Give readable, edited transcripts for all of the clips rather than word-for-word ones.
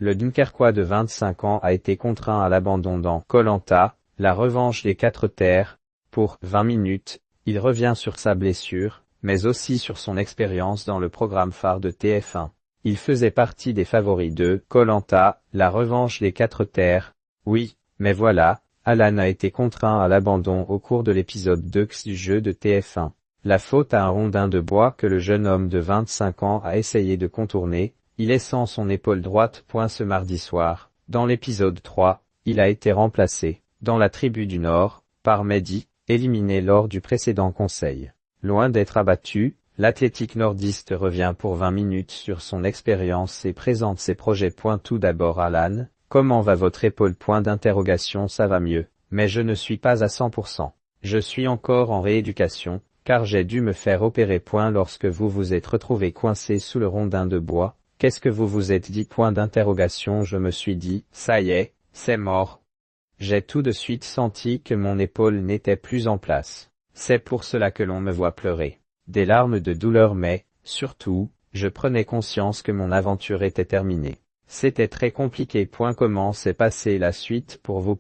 Le Dunkerquois de 25 ans a été contraint à l'abandon dans Koh-Lanta, la revanche des 4 terres. Pour 20 minutes, il revient sur sa blessure, mais aussi sur son expérience dans le programme phare de TF1. Il faisait partie des favoris de Koh-Lanta, la revanche des 4 terres. Oui, mais voilà, Alan a été contraint à l'abandon au cours de l'épisode 2 du jeu de TF1. La faute à un rondin de bois que le jeune homme de 25 ans a essayé de contourner, y laissant son épaule droite. Ce mardi soir, dans l'épisode 3, il a été remplacé, dans la tribu du Nord, par Mehdi, éliminé lors du précédent conseil. Loin d'être abattu, l'athlétique nordiste revient pour 20 minutes sur son expérience et présente ses projets. Tout d'abord Alan, comment va votre épaule? Ça va mieux, mais je ne suis pas à 100%. Je suis encore en rééducation, car j'ai dû me faire opérer. Lorsque vous vous êtes retrouvé coincé sous le rondin de bois, qu'est-ce que vous vous êtes dit? Je me suis dit, ça y est, c'est mort. J'ai tout de suite senti que mon épaule n'était plus en place. C'est pour cela que l'on me voit pleurer. Des larmes de douleur, mais, surtout, je prenais conscience que mon aventure était terminée. C'était très compliqué. Comment s'est passée la suite pour vous?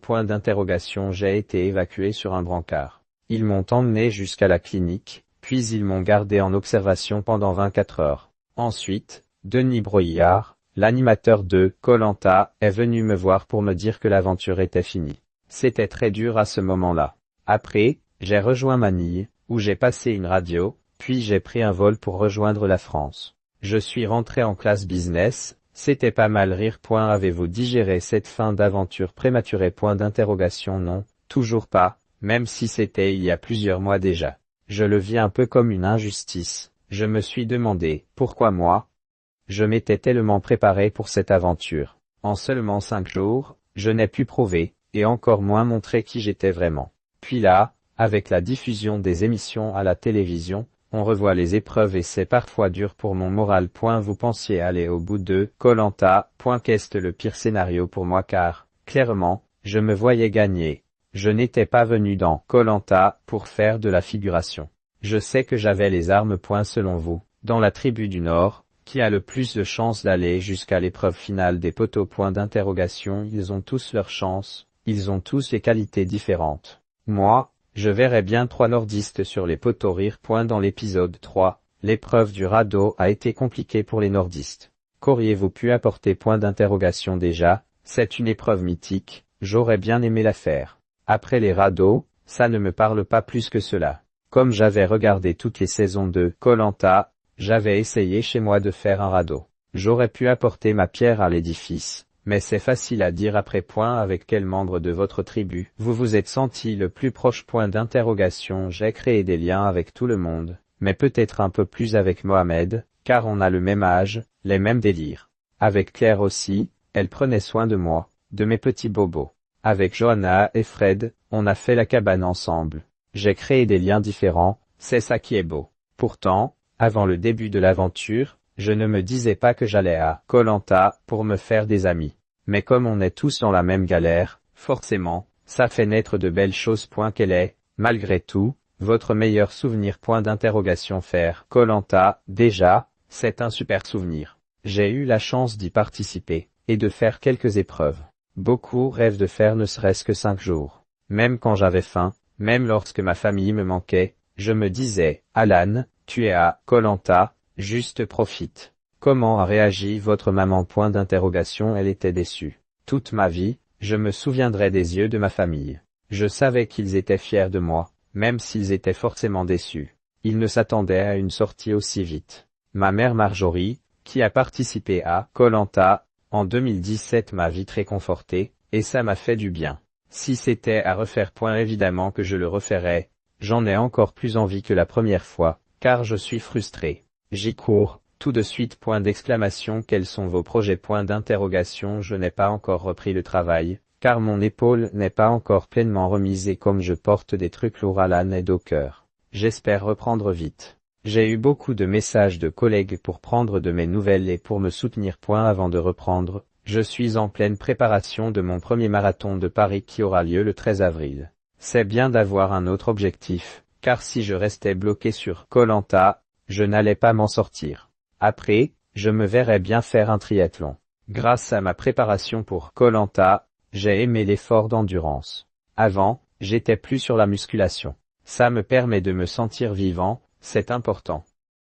J'ai été évacué sur un brancard. Ils m'ont emmené jusqu'à la clinique, puis ils m'ont gardé en observation pendant 24 heures. Ensuite, Denis Broillard, l'animateur de Koh-Lanta, est venu me voir pour me dire que l'aventure était finie. C'était très dur à ce moment-là. Après, j'ai rejoint Manille, où j'ai passé une radio, puis j'ai pris un vol pour rejoindre la France. Je suis rentré en classe business, c'était pas mal rire. Avez-vous digéré cette fin d'aventure prématurée? Non, toujours pas, même si c'était il y a plusieurs mois déjà. Je le vis un peu comme une injustice. Je me suis demandé, pourquoi moi? Je m'étais tellement préparé pour cette aventure. En seulement 5 jours, je n'ai pu prouver, et encore moins montrer qui j'étais vraiment. Puis là, avec la diffusion des émissions à la télévision, on revoit les épreuves et c'est parfois dur pour mon moral. Vous pensiez aller au bout de Koh-Lanta? Qu'est-ce le pire scénario pour moi? Car, clairement, je me voyais gagner. Je n'étais pas venu dans Koh-Lanta pour faire de la figuration. Je sais que j'avais les armes. Selon vous, dans la tribu du Nord, qui a le plus de chances d'aller jusqu'à l'épreuve finale des poteaux? Ils ont tous leur chance, ils ont tous des qualités différentes. Moi, je verrais bien 3 nordistes sur les poteaux rire. Dans l'épisode 3, l'épreuve du radeau a été compliquée pour les nordistes. Qu'auriez-vous pu apporter? Déjà, c'est une épreuve mythique, j'aurais bien aimé la faire. Après les radeaux, ça ne me parle pas plus que cela. Comme j'avais regardé toutes les saisons de Koh-Lanta, j'avais essayé chez moi de faire un radeau. J'aurais pu apporter ma pierre à l'édifice, mais c'est facile à dire après. Avec quel membre de votre tribu vous vous êtes senti le plus proche? J'ai créé des liens avec tout le monde, mais peut-être un peu plus avec Mohamed, car on a le même âge, les mêmes délires. Avec Claire aussi, elle prenait soin de moi, de mes petits bobos. Avec Johanna et Fred, on a fait la cabane ensemble. J'ai créé des liens différents, c'est ça qui est beau. Pourtant, avant le début de l'aventure, je ne me disais pas que j'allais à Koh-Lanta pour me faire des amis. Mais comme on est tous dans la même galère, forcément, ça fait naître de belles choses. Quel est, malgré tout, votre meilleur souvenir? Faire Koh-Lanta, déjà, c'est un super souvenir. J'ai eu la chance d'y participer, et de faire quelques épreuves. Beaucoup rêvent de faire ne serait-ce que 5 jours. Même quand j'avais faim, même lorsque ma famille me manquait, je me disais, Alan, tu es à Koh-Lanta, juste profite. Comment a réagi votre maman? Elle était déçue. Toute ma vie, je me souviendrai des yeux de ma famille. Je savais qu'ils étaient fiers de moi, même s'ils étaient forcément déçus. Ils ne s'attendaient à une sortie aussi vite. Ma mère Marjorie, qui a participé à Koh-Lanta en 2017, m'a vite réconforté, et ça m'a fait du bien. Si c'était à refaire, évidemment que je le referais. J'en ai encore plus envie que la première fois, car je suis frustré. J'y cours, tout de suite. Quels sont vos projets? Je n'ai pas encore repris le travail, car mon épaule n'est pas encore pleinement remise et comme je porte des trucs lourds, Alan est au cœur. J'espère reprendre vite. J'ai eu beaucoup de messages de collègues pour prendre de mes nouvelles et pour me soutenir. Avant de reprendre, je suis en pleine préparation de mon premier marathon de Paris qui aura lieu le 13 avril. C'est bien d'avoir un autre objectif, car si je restais bloqué sur Koh-Lanta, je n'allais pas m'en sortir. Après, je me verrais bien faire un triathlon. Grâce à ma préparation pour Koh-Lanta, j'ai aimé l'effort d'endurance. Avant, j'étais plus sur la musculation. Ça me permet de me sentir vivant, c'est important.